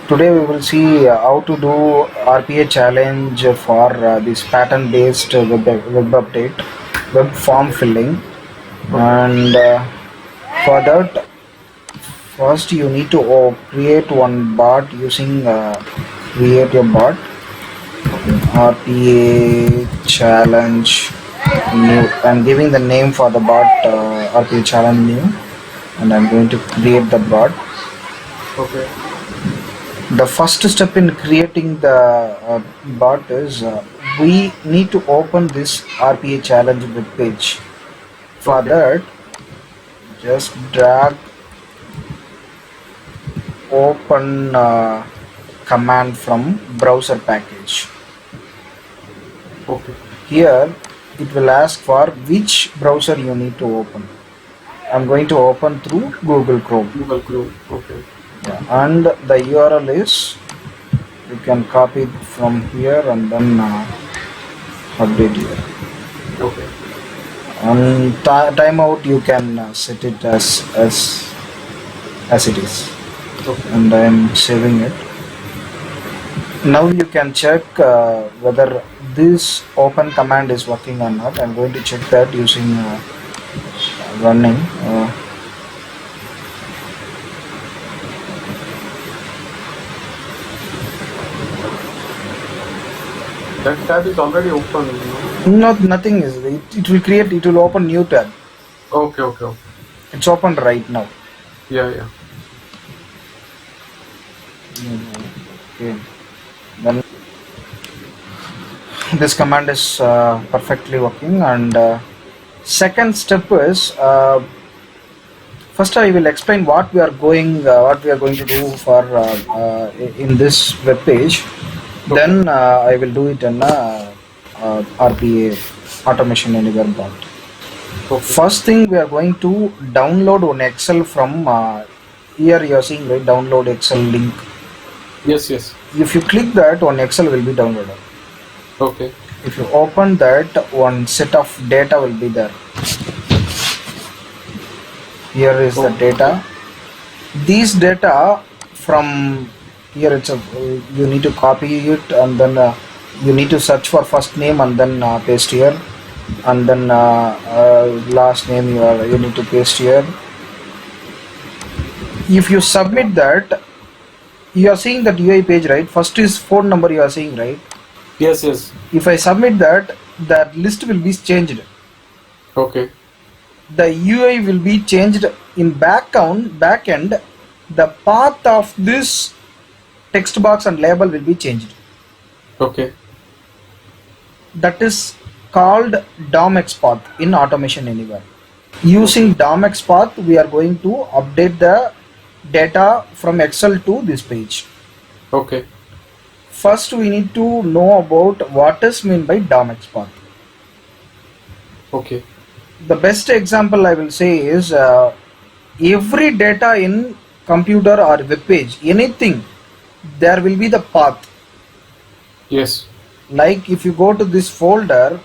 Today we will see how to do RPA challenge for this pattern based web update, web form Okay. filling, Okay. and for that first you need to create one bot using create a bot Okay. RPA challenge new. I'm giving the name for the bot RPA challenge new, and I'm going to create the bot. Okay. The first step in creating the bot is we need to open this RPA challenge web page. For Okay. that, just drag open command from browser package. Okay. Here it will ask for which browser you need to open. I'm going to open through Google Chrome. Google Chrome. Okay. Yeah. And the URL is, you can copy it from here and then update here. Okay. On timeout you can set it as it is, Okay. and I am saving it. Now you can check whether this open command is working or not. I'm going to check that using running. That tab is already open. Not nothing is it will create, it will open new tab. Okay. Okay. Okay. It's open right now. Yeah. Yeah. Okay. Then this command is perfectly working, and second step is first I will explain what we are going to do for in this web page. Okay. Then I will do it in RPA automation anywhere bot. Okay. First thing, we are going to download one Excel from here. You are seeing, right, download Excel link. Yes. Yes. If you click that, one Excel will be downloaded. Okay. If you open that, one set of data will be there. Here is the data. These data from here, you need to copy it, and then you need to search for first name and then paste here, and then last name you need to paste here. If you submit that, you are seeing that UI page, right? First is phone number, you are seeing, right? Yes. Yes. If I submit that, that list will be changed. Okay. The UI will be changed in backend. The path of this text box and label will be changed. Okay. That is called DOMX path in Automation Anywhere. Using DOMX path, we are going to update the data from Excel to this page. Okay. First, we need to know about what is meant by DOMX path. Okay. The best example I will say is every data in computer or web page, anything, there will be the path. Yes. Like if you go to this folder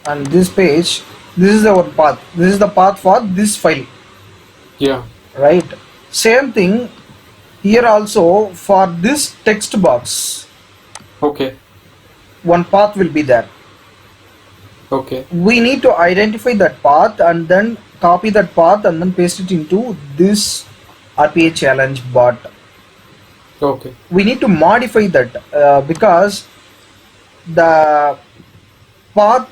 and this page, this is our path. This is the path for this file. Yeah. Right. Same thing here also for this text box. Okay. One path will be there. Okay. We need to identify that path and then copy that path and then paste it into this RPA challenge bot. Okay. We need to modify that because the path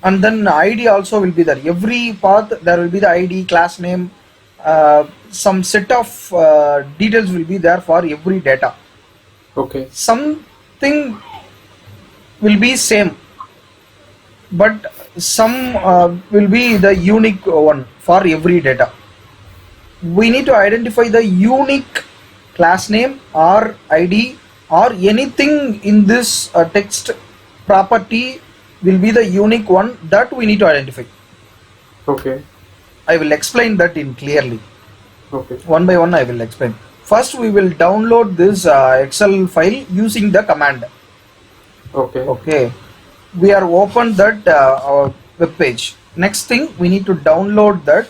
and then ID also will be there. Every path there will be the ID, class name, some set of details will be there for every data. Okay. Something will be same, but some will be the unique one for every data. We need to identify the unique class name or ID or anything in this text property will be the unique one that we need to identify. Okay. I will explain that in clearly. Okay. One by one I will explain. First we will download this Excel file using the command. Okay. Okay. We are open that our web page. Next thing, we need to download that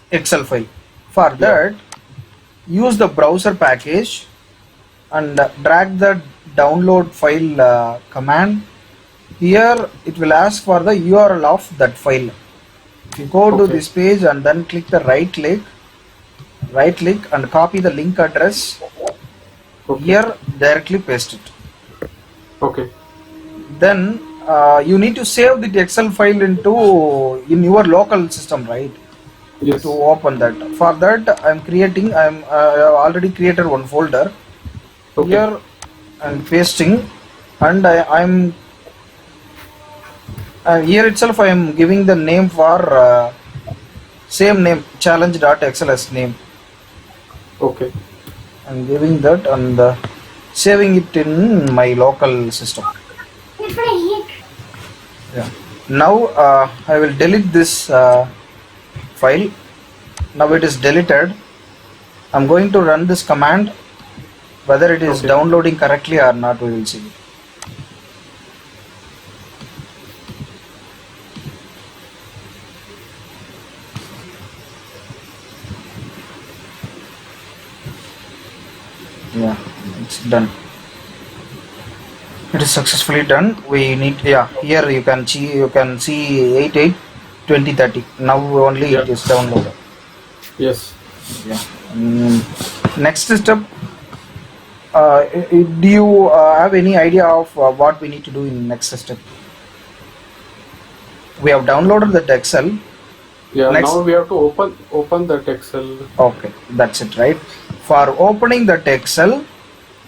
Excel file. For that, use the browser package and drag the download file command. Here it will ask for the URL of that file. If you go to Okay. this page and then click the right click and copy the link address, Okay. here directly paste it. Okay. Then you need to save the Excel file in your local system, right? Yes. To open that. For that, I have already created one folder. Okay. Here I'm pasting, and I'm here itself I am giving the name for same name, challenge.xls name. Okay. I'm giving that and saving it in my local system. Yeah. Now I will delete this file. Now it is deleted. I'm going to run this command. Whether it is Okay. downloading correctly or not, we will see. Yeah, it's done. It is successfully done. We need, yeah, here you can see 882030. Now only it Yeah. is downloaded. Yes. Yeah. Next step. Do you have any idea of what we need to do in next step? We have downloaded that Excel. Yeah. Next. Now we have to open that Excel. Okay, that's it, right? For opening that Excel,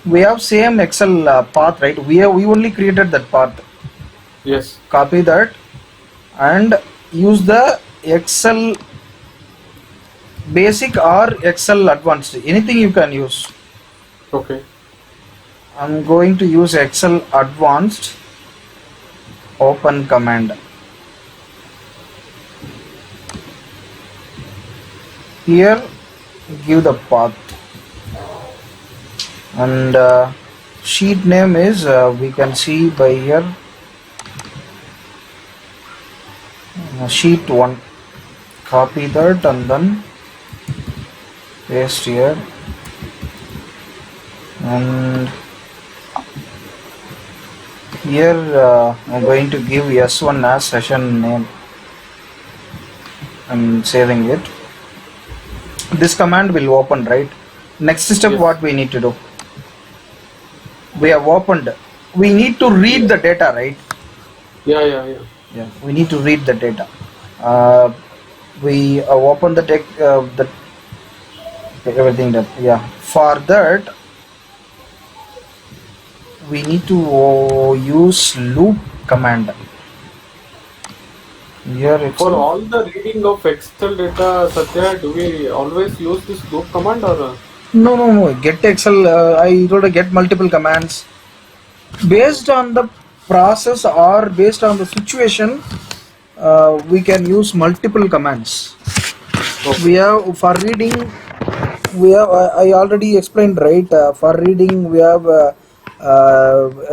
we have same Excel path, right? We only created that path. Yes. Copy that and use the Excel basic or Excel advanced. Anything you can use. Okay. I'm going to use Excel advanced open command. Here give the path and sheet name is we can see by here sheet 1. Copy that and then paste here and here I'm going to give S1 as session name. I'm saving it. This command will open, right? Next step, Yes. what we need to do? We have opened. We need to read the data, right? Yeah. Yeah. We need to read the data. We open the everything that, yeah. For that, we need to use loop command. Here it's For all the reading of Excel data, Satya, do we always use this loop command or? no. Get Excel. I told get multiple commands based on the process or based on the situation. We can use multiple commands. Okay. We have for reading. We have. I already explained, right? For reading, we have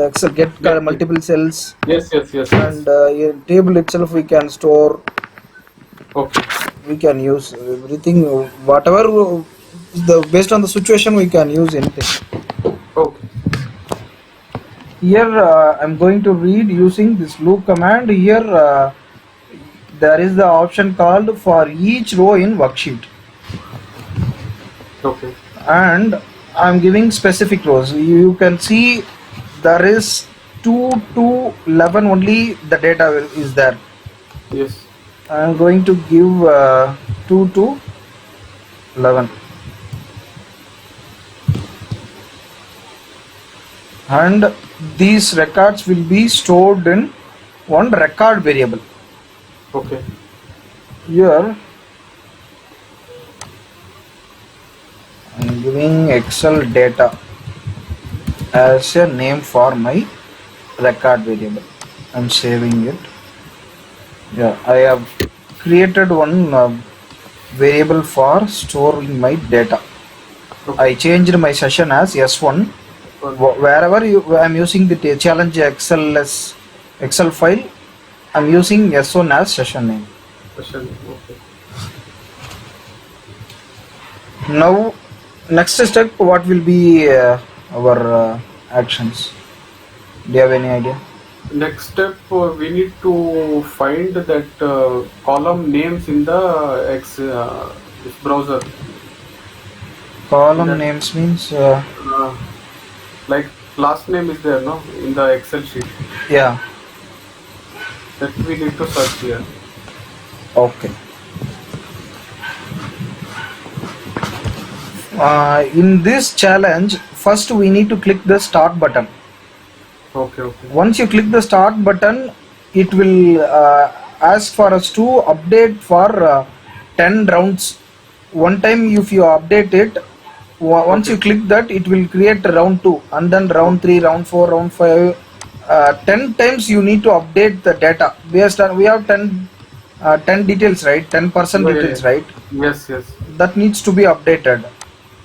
Excel get Yes. multiple cells, Yes. and in table itself we can store. Okay. We can use everything. Whatever based on the situation, we can use anything. Okay. Here I'm going to read using this loop command. Here there is the option called for each row in worksheet, Okay. and I'm giving specific rows. You can see there is 2 to 11 only the data is there. Yes. I'm going to give 2 to 11. And these records will be stored in one record variable. Okay. Here I'm giving Excel data as a name for my record variable. I'm saving it. Yeah, I have created one variable for storing my data. Okay. I changed my session as S1. Wherever I'm using the challenge Excel file, I'm using S1 as session name. Okay. Now Next step, what will be our actions? Do you have any idea? Next step, we need to find that column names in the this browser. In Column that, names means uh, like class name is there, no, in the Excel sheet. yeah. That we need to search here. Okay. In this challenge, first we need to click the start button. Okay, okay. Once you click the start button, it will ask for us to update for 10 rounds. One time if you update it, once Okay. you click that, it will create round 2 and then round 3, round 4, round 5. 10 times you need to update the data. We have 10 details, right? 10% Yeah, yeah, details, yeah. right? Yes, yes. That needs to be updated.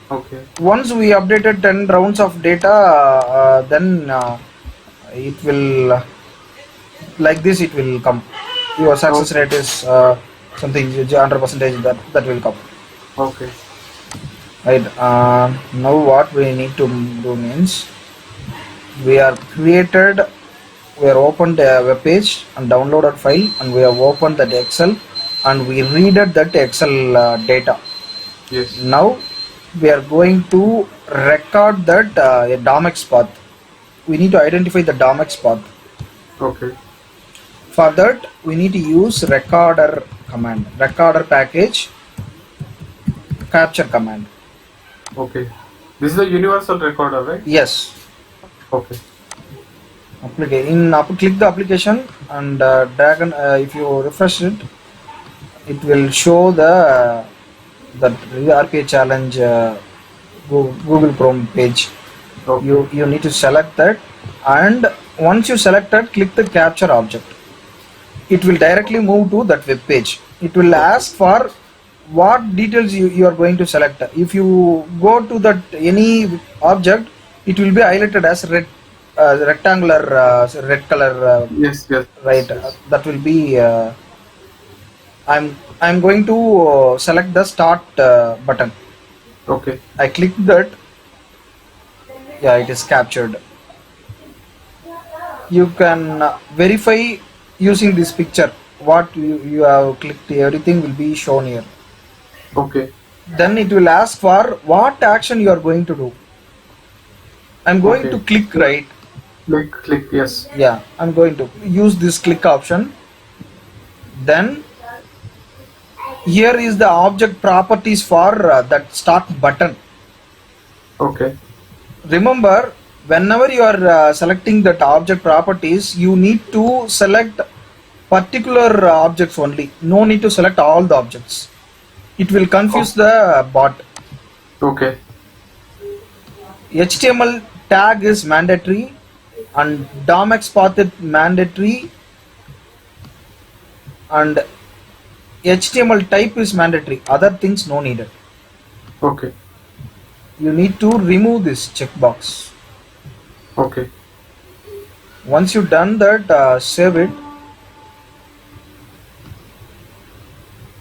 Okay. Once we updated 10 rounds of data, then it will like this, it will come. Your success Okay. rate is something 100% that will come, Okay. right? Now what we need to do means we are created, we are opened a web page and downloaded file, and we have opened that Excel and we read that Excel data. Yes. Now we are going to record that a DOMX path. We need to identify the DOMX path. Okay. For that, we need to use recorder command, recorder package, capture command. Okay. This is a universal recorder, right? Yes. Okay. Click the application and drag and if you refresh it, it will show the RPA challenge Google Chrome page. Okay. You need to select that, and once you select that, click the capture object. It will directly move to that web page. It will ask for what details you are going to select. If you go to that any object, it will be highlighted as red, rectangular, red color, Yes, yes. right? Yes. That will be. I'm going to select the start button. Okay. I click that. Yeah, it is captured. You can verify using this picture. What you have clicked, everything will be shown here. Okay. Then it will ask for what action you are going to do. I'm going Okay. to click, right? Click. Yes. Yeah, I'm going to use this click option. Then here is the object properties for that start button. Okay. Remember, whenever you are selecting that object properties, you need to select particular objects only. No need to select all the objects. It will confuse the bot. Okay. HTML tag is mandatory and DOMX path is mandatory and HTML type is mandatory. Other things no needed. Okay. You need to remove this checkbox. Okay. Once you've done that, save it.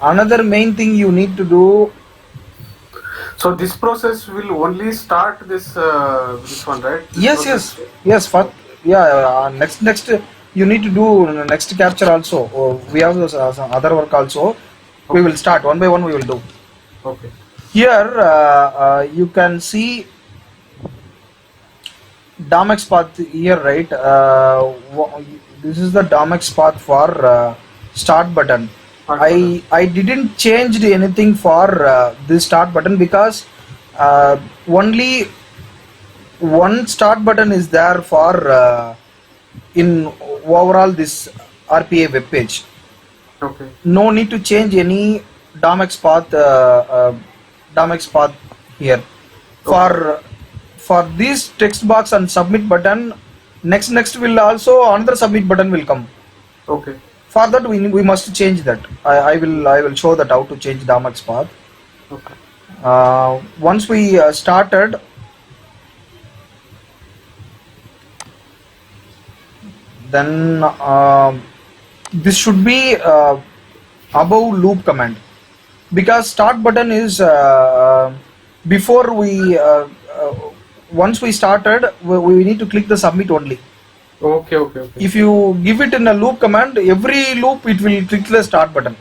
Another main thing you need to do. So this process will only start this one, right? This Yes, process. yes. For next you need to do next capture also. We have some other work also. We will start one by one. We will do. Okay. Here you can see DOMX path here, right? This is the DOMX path for start button. I didn't change anything for this start button because only one start button is there for in overall this RPA web page. Okay. No need to change any DOMX path here. For this text box and submit button, next will also another submit button will come. Okay. For that we must change that. I will show that how to change DOMX path. Okay. Once we started, then this should be above loop command because start button is before we once we started, we need to click the submit only. Okay, okay, okay. If you give it in a loop command, every loop it will click the start button.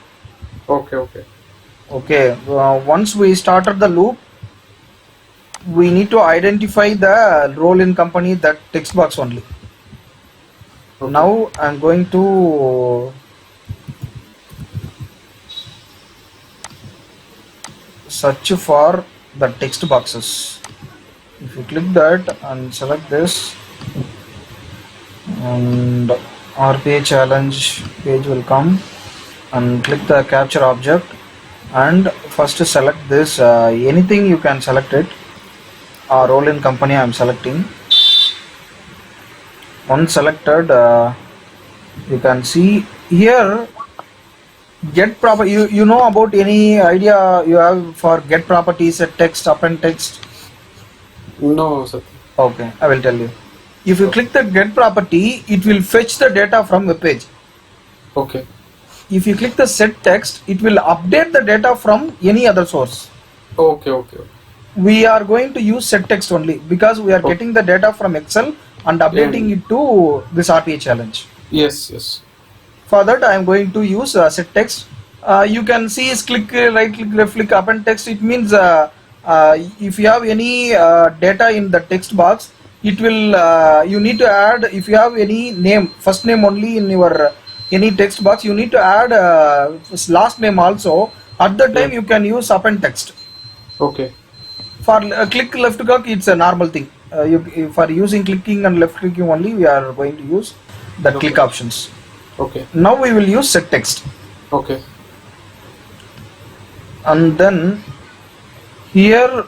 Okay, okay. Okay, once we started the loop, we need to identify the role in company, that text box only. Okay. Now I'm going to search for the text boxes. If you click that and select this, and RPA challenge page will come, and click the capture object, and first select this, anything you can select it. Role in company I am selecting. Once selected, you can see here get proper. You know about any idea you have for get properties at text, append text? No, Satya. Okay, I will tell you. If you click the get property, it will fetch the data from web page. Okay. If you click the set text, it will update the data from any other source. Okay, okay, okay. We are going to use set text only because we are Okay. getting the data from Excel and updating it to this RPA challenge. Yes, yes. For that, I am going to use set text. You can see is click right click left click append text. It means if you have any data in the text box, it will you need to add. If you have any name, first name only in your any text box, you need to add last name also. At the time, Yeah. you can use append text. Okay. For click left click, it's a normal thing. For using clicking and left clicking only, we are going to use the Okay. click options. Okay. Now we will use set text, Okay. and then here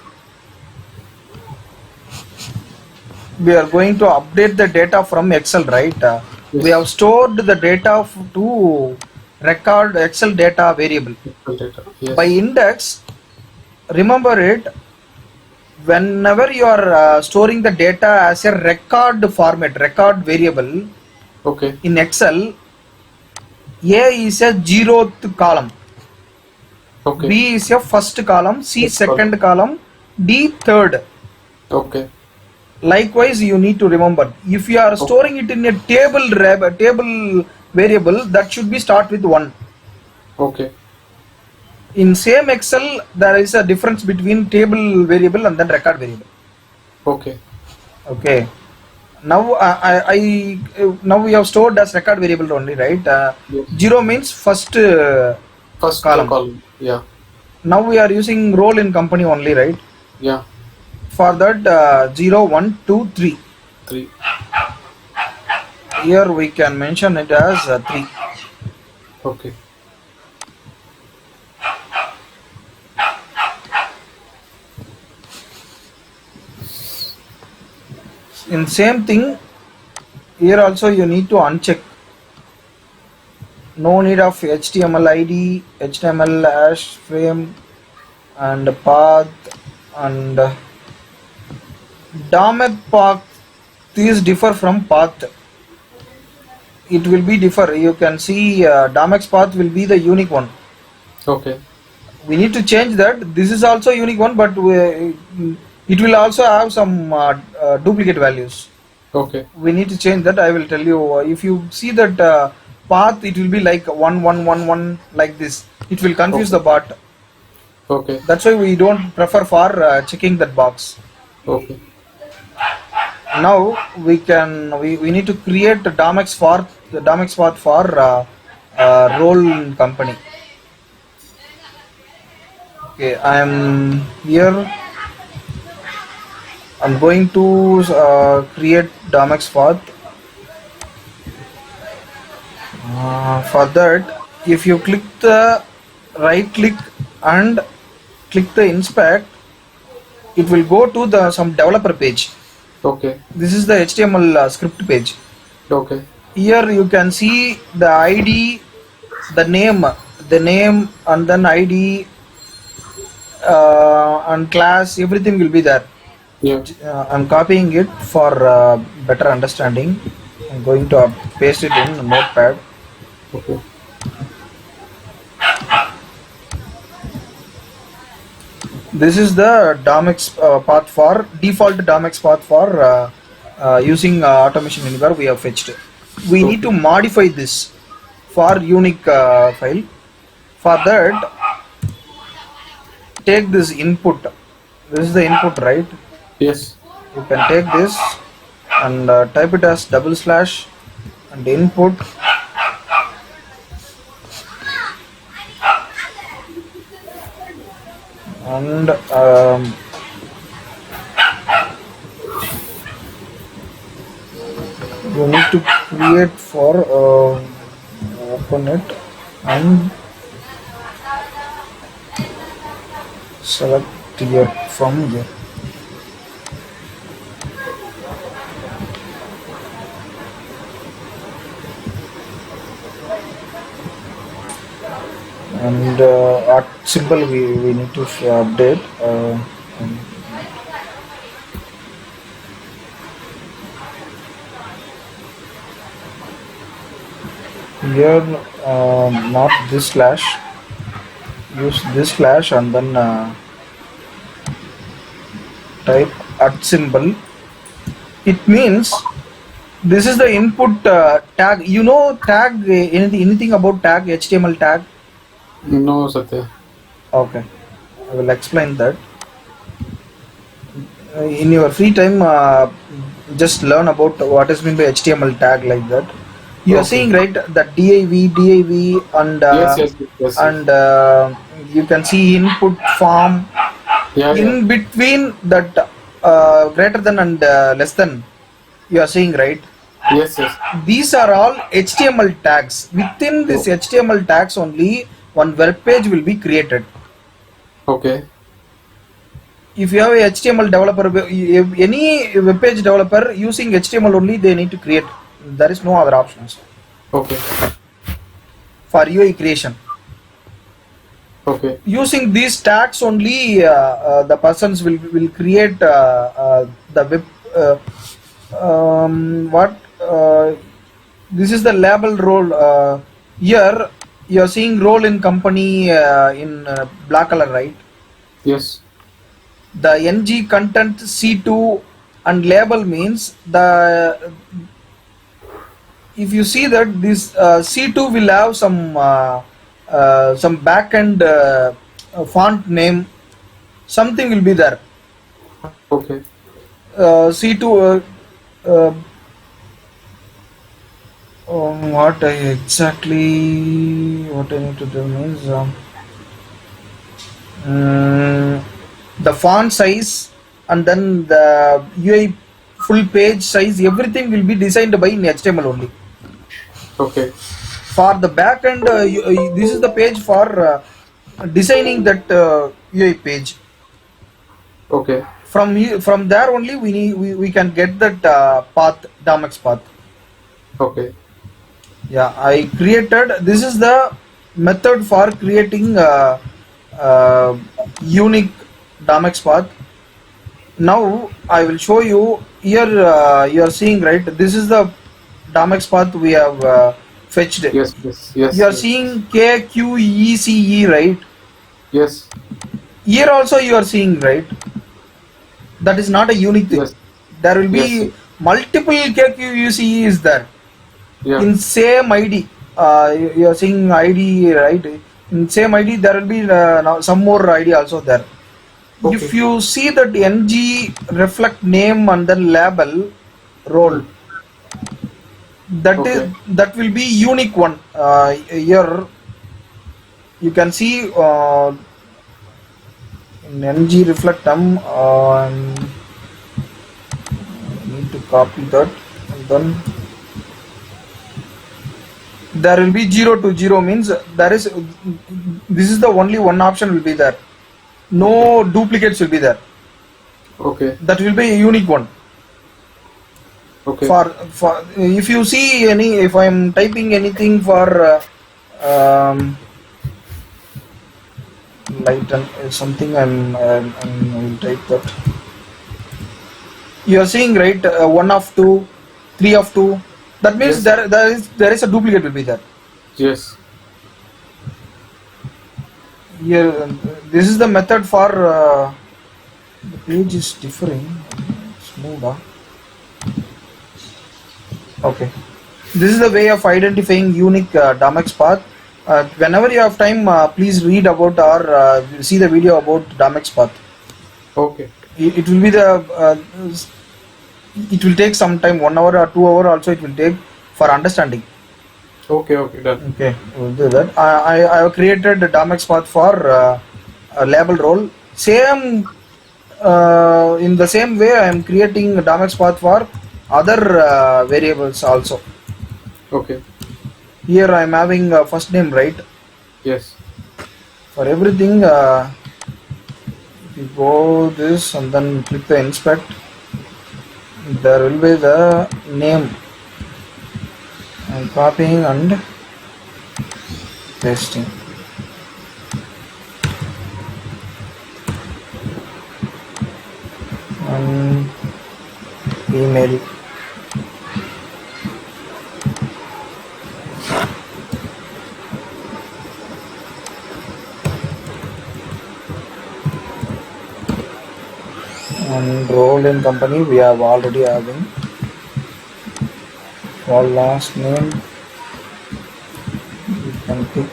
we are going to update the data from Excel, right? Yes. We have stored the data to record Excel data variable. Excel data. Yes. By index, remember it, whenever you are storing the data as a record format, record variable Okay. in Excel, A is a 0th column, Okay. B is a first column, C First second column, D third. Okay. Likewise, you need to remember, if you are storing it in a table variable, that should be start with 1. Okay. In same Excel, there is a difference between table variable and then record variable. Okay. Okay. Now now we have stored as record variable only, right? Yes. 0 means first First column. Yeah. Now we are using role in company only, right? Yeah. For that 0, 1, 2, 3. 3. Here we can mention it as 3. Okay. In same thing, here also you need to uncheck. No need of HTML ID, HTML hash frame, and path, and DOMAC path. These differ from path. It will be differ. You can see DOMAC's path will be the unique one. Okay. We need to change that. This is also unique one, but it will also have some duplicate values. Okay. We need to change that. I will tell you. If you see that path, it will be like 1 1 1 1 like this. It will confuse the bot. Okay. That's why we don't prefer for checking that box. Okay. Now we need to create the DOMAC's path for role company. Okay, I am here. I'm going to create DOMAC's path. For that, if you click the right click and click the inspect, it will go to the some developer page. Okay. This is the HTML script page. Okay. Here you can see the ID, the name, and then ID and class. Everything will be there. Yeah. I'm copying it for better understanding. I'm going to paste it in Notepad. This is the DOMX path for default DOMX path for using Automation Anywhere we have fetched. We need to Okay. modify this for unique file. For that, take this input. This is the input, right? Yes. You can take this and type it as double slash and input, and you need to create for open it and select here from here. And art symbol we need to update. And here not this slash, use this slash and then type at symbol. It means this is the input tag. You know tag, anything about tag, HTML tag? No, Satya. Okay, I will explain that. In your free time, just learn about what is meant by HTML tag like that. You are Okay. seeing right that div, and Yes, yes, yes, yes. and you can see input form. Yeah, yeah. In between that greater than and less than, you are seeing right. Yes, yes. These are all HTML tags. Within this HTML tags only, one web page will be created. Okay. If you have a HTML developer, any web page developer using HTML only, they need to create. There is no other options Okay. for UI creation. Okay. Using these tags only, the persons will create the web. What this is the label role. Here you are seeing role in company in black color, right? Yes. The ng content C2 and label means the, if you see that this C2 will have some backend font name, something will be there. Okay. C2 what I exactly what I need to do means the font size and then the UI full page size, everything will be designed by in HTML only. Okay. For the backend, this is the page for designing that UI page. Okay. From there only we can get that path, DOMX path. Okay. Yeah, I created. This is the method for creating unique DOMX path. Now I will show you here. You are seeing right. This is the DOMX path we have fetched. Yes, yes, yes. You are yes. seeing KQECE, right? Yes. Here also you are seeing right. That is not a unique thing. Yes. There will be Yes. multiple KQECE is there. Yeah. In same ID, you are seeing ID, right? In same ID, there will be now some more ID also there. Okay. If you see that ng reflect name and then label role, that is Okay. that will be unique one. Here you can see in ng reflect num. Need to copy that and then. There will be 0 to 0 means there is, this is the only one option will be there. No duplicates will be there. Okay. That will be a unique one. Okay. For if you see any, if I am typing anything for light and something, I will type that. You are seeing right, 1 of 2, 3 of 2. That means Yes. there is a duplicate will be there. Yes. Here, this is the method for the page is differing. It's moved on. Okay. This is the way of identifying unique Damex path. Whenever you have time, please read about or see the video about Damex path. Okay. It will be the it will take some time, 1 hour or 2 hour also it will take for understanding. Okay. Okay. Done. Okay, we'll do that. I have created the Damex path for a label role. Same in the same way, I am creating a Damex path for other variables also. Okay. Here I am having first name, right? Yes. For everything, you go this and then click the inspect. There will be the name. I'm copying and pasting. And email. And role in company we have already having. For last name you can pick.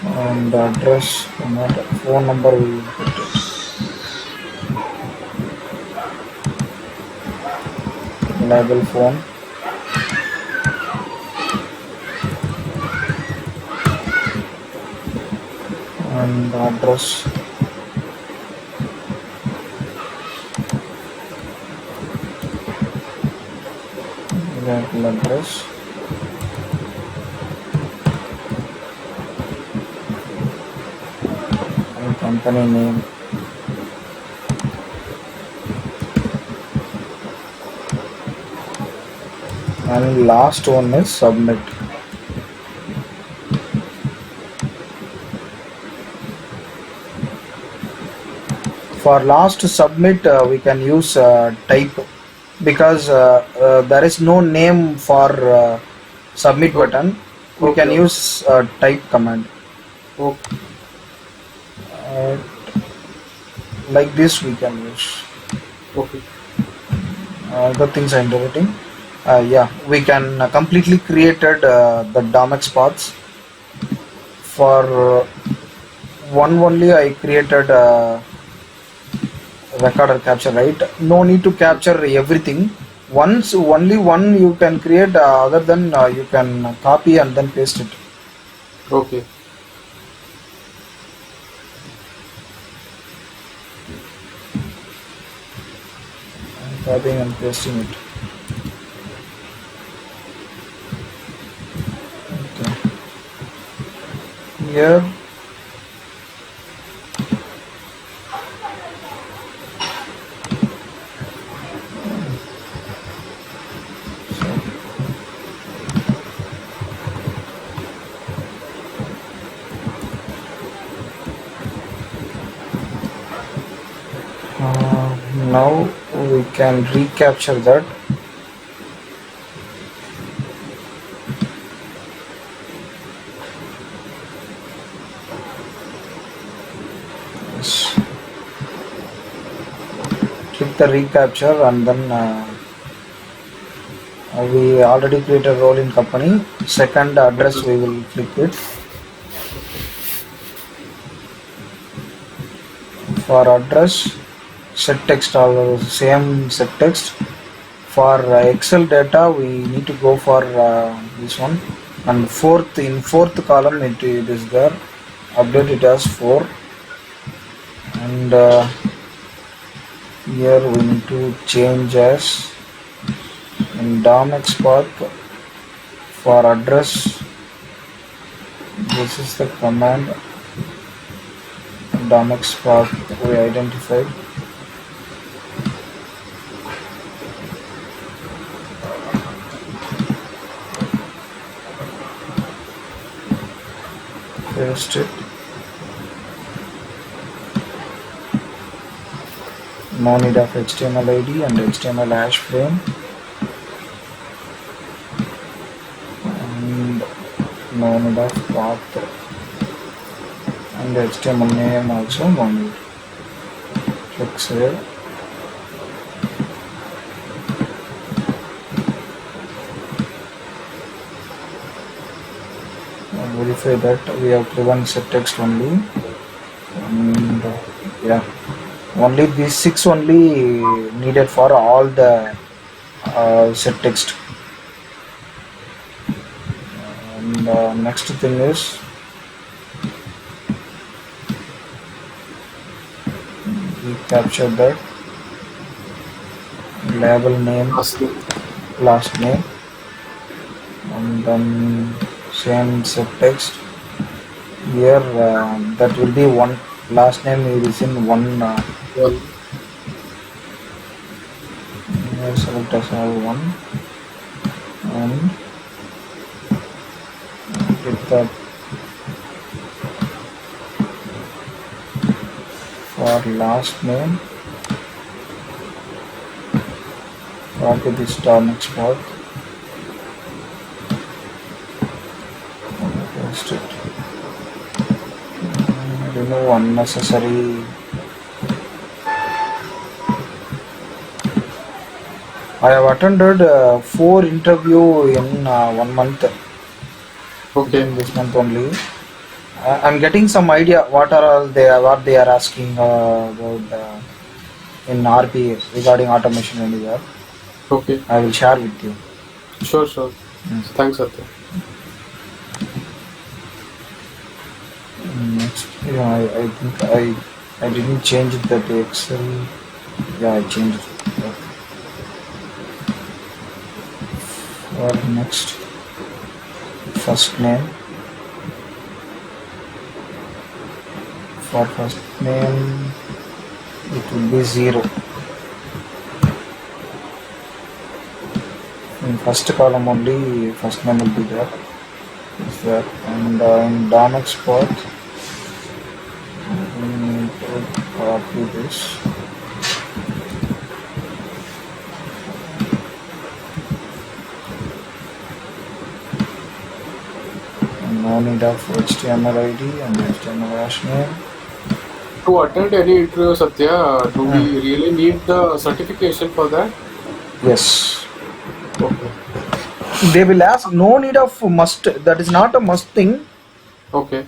And address, not phone number we will put it. Label phone. And address. Local address. And company name. And last one is submit. For last submit we can use type, because there is no name for submit button. We can Okay. use type command. Okay. Uh, like this we can use. Okay. The things I'm interpreting. Yeah, we can completely created the Damex paths. For one only I created recorder capture, right? No need to capture everything. Once only one you can create, other than you can copy and then paste it. Okay. Copying and pasting it. Okay. Here now we can recapture that. Yes. Click the recapture and then we already created a role in company. Second address we will click it. For address, set text or same set text. For Excel data we need to go for this one, and in fourth column it is there. Update it as 4, and here we need to change as in Damex path. For address, this is the command Damex path we identified. Paste it. No need of HTML ID and HTML hash frame. no need of path, and the HTML name also no need. Click save. Verify that we have given set text only, and yeah, only these 6 only needed for all the set text. And next thing is we capture that label name, last name, and then same set text here. That will be one last name is in one. Well, Select as one, and get that for last name. Copy this term export. Paste it. Remove unnecessary. I have attended 4 interview in 1 month. okay. In this month only. I'm getting some idea what they are asking about in RPA regarding automation anywhere. Okay. I will share with you. Sure. Yes. Thanks, Satya. Next, yeah, I think I didn't change that Excel. Yeah, I changed it. For next, first name. For first name, it will be 0. In first column only, first name will be there. Is there, and in DOM export, we need to copy this. And no need of HTML ID and HTML hash name. To attend any interview, Satya, do we really need the certification for that? Yes. Okay. They will ask no need of must. That is not a must thing. Okay.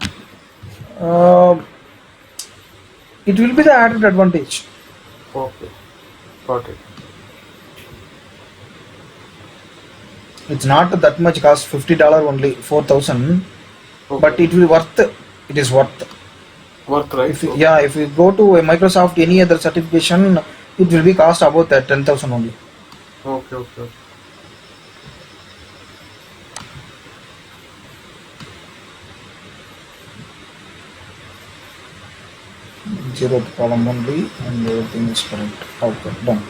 It will be the added advantage. Okay. Got it. It's not that much cost, $50 only, 4,000. Okay. But it will worth. It is worth. Worth, right? If you go to a Microsoft any other certification, it will be cost about that 10,000 only. Okay. 0th column only, and everything is correct. Okay, done.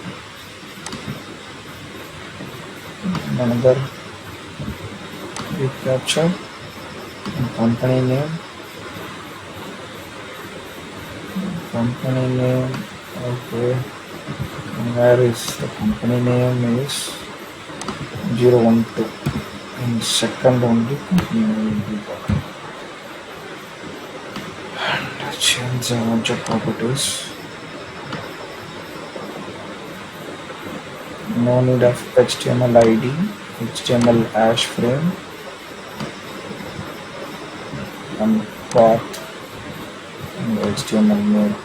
Another capture and company name. Okay. And where is the company name is 012. And second only company name will be there. And change the object properties. No need of HTML ID, HTML hash frame, and path, and HTML name.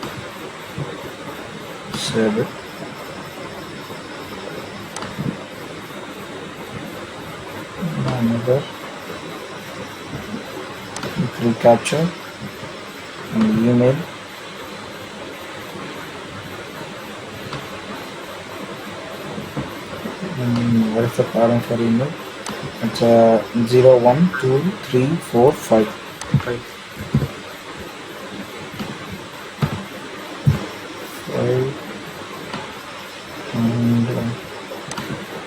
Save it. Another recapture and email. What is the pattern for email? It's 0, 1, 2, 3, 4, 5. Right. 5. And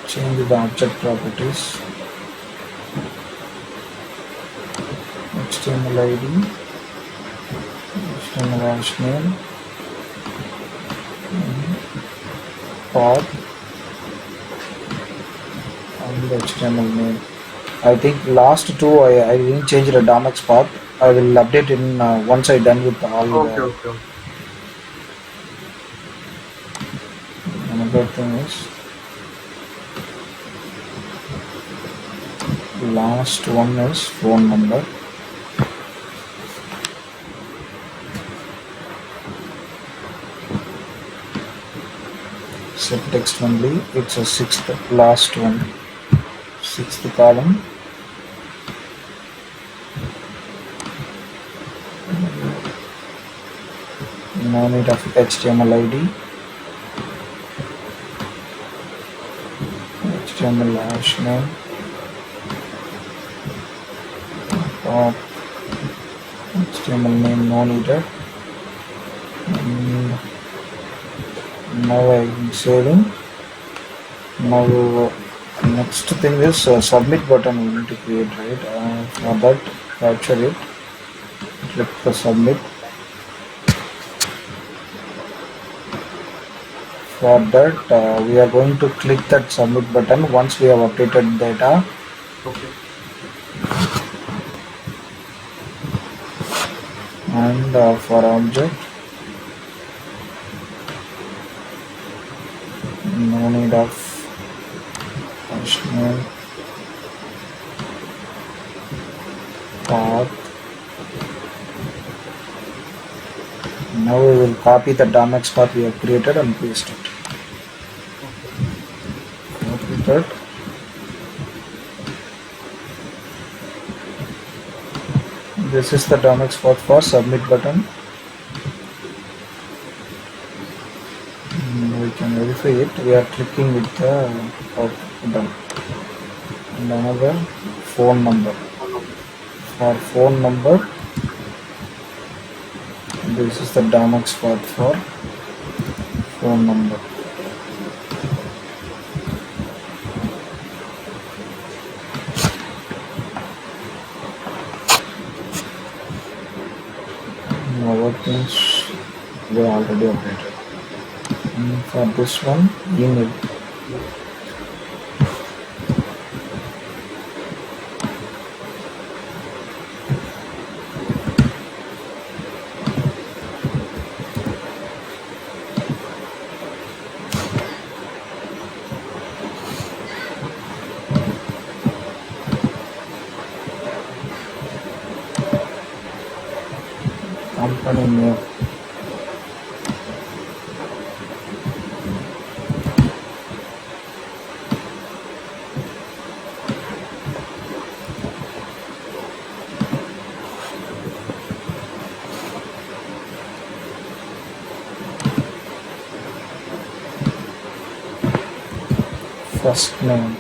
change the object properties. HTML ID, HTML hash name, path, and the HTML name. I think last two I didn't change the Damex path. I will update in once I done with all Okay, the. okay, okay. Another thing is last one is phone number. Set text only. It's a sixth last one. Sixth column. No need of HTML ID. HTML hash name. Top HTML name no needed. And now I'm saving. Now next thing is submit button we need to create, right? For that capture it, click the submit. For that we are going to click that submit button once we have updated data. Okay. And for object no need of functional path. Now we will copy the Damex path we have created and paste it. Copy that. This is the Damex path for submit button. We can verify it. We are clicking with the button. And another phone number. For phone number, this is the Damex path for phone number. Our things we already updated. And for this one, email. Company name. First name.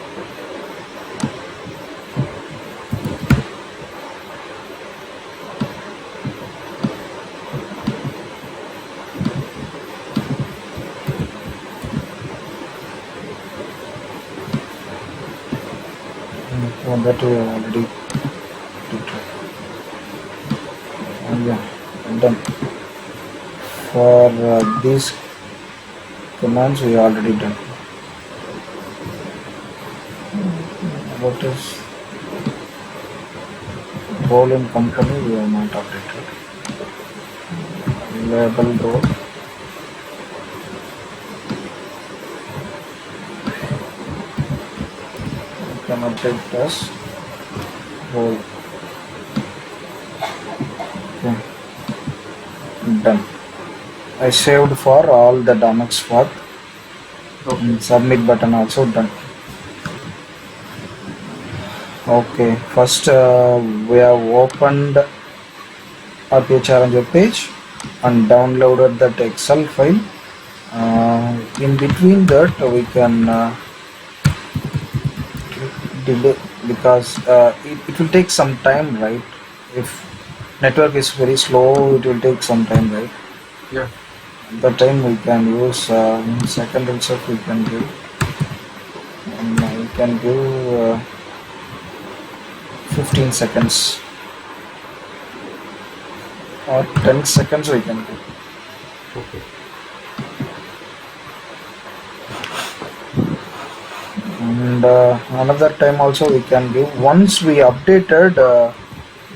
For that we have already did. Yeah, done. For these commands we already done. What is role in company we have not updated. Label role. We can update as role. Okay. Done. I saved for all the Damex path. Okay. Submit button also done. Okay, first we have opened RPA Challenger page and downloaded that Excel file. In between that we can delay because it will take some time, right? If network is very slow, it will take some time, right? Yeah. At that time we can use second itself we can give, and we can give 15 seconds or 10 seconds we can give. Okay. And another time also we can give once we updated,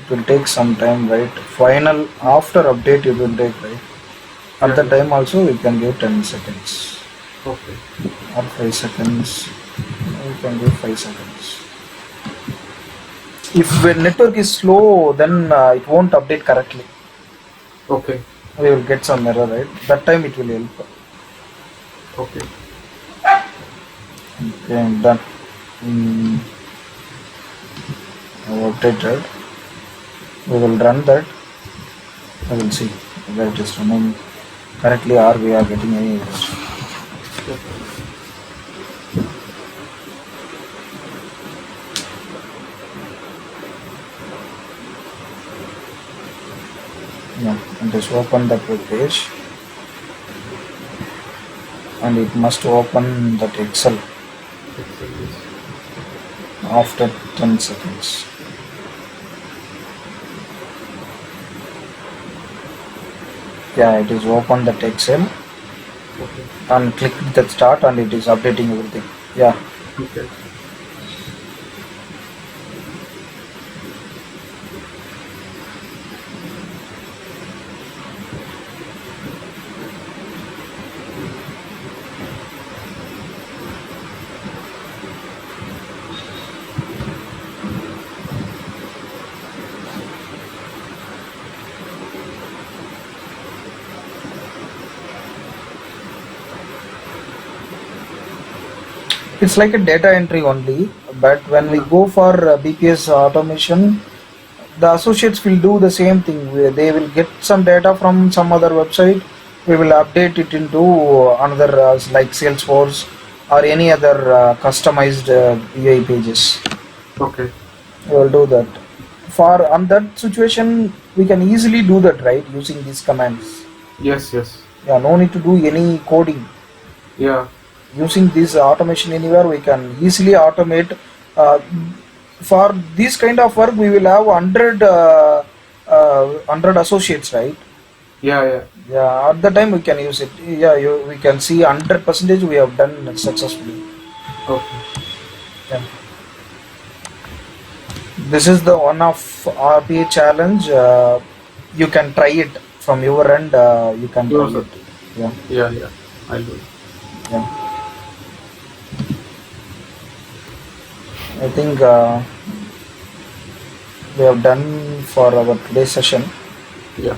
it will take some time, right? Final after update it will take, right? At Yeah, the yeah. time also we can give 10 seconds Okay. or 5 seconds. We can give 5 seconds. If the network is slow, then it won't update correctly. Okay. We will get some error, right? That time it will help. Okay. Okay, I'm done. Mm, I've updated. We will run that. I will see whether it is running correctly or we are getting any errors. Okay. Yeah, and just open that web page and it must open that Excel Excel, yes. after 10 seconds. Yeah, it is open that Excel Okay. and click that start and it is updating everything. Yeah, Okay. it's like a data entry only, but when we Yeah. go for BPS automation, the associates will do the same thing. They will get some data from some other website. We will update it into another like Salesforce or any other customized UI pages. Okay. We will do that. For on that situation, we can easily do that, right? Using these commands. Yes, yes. Yeah, no need to do any coding. Yeah. Using this automation anywhere, we can easily automate. Uh, for this kind of work, we will have 100 associates, right? Yeah, yeah. Yeah, at the time we can use it. Yeah, we can see 100% we have done successfully. Okay. Yeah. This is the one of RPA challenge. You can try it from your end. You can try Sure, it. sir. Yeah, Yeah, yeah. I'll do it. yeah. I think we have done for our today's session. Yeah.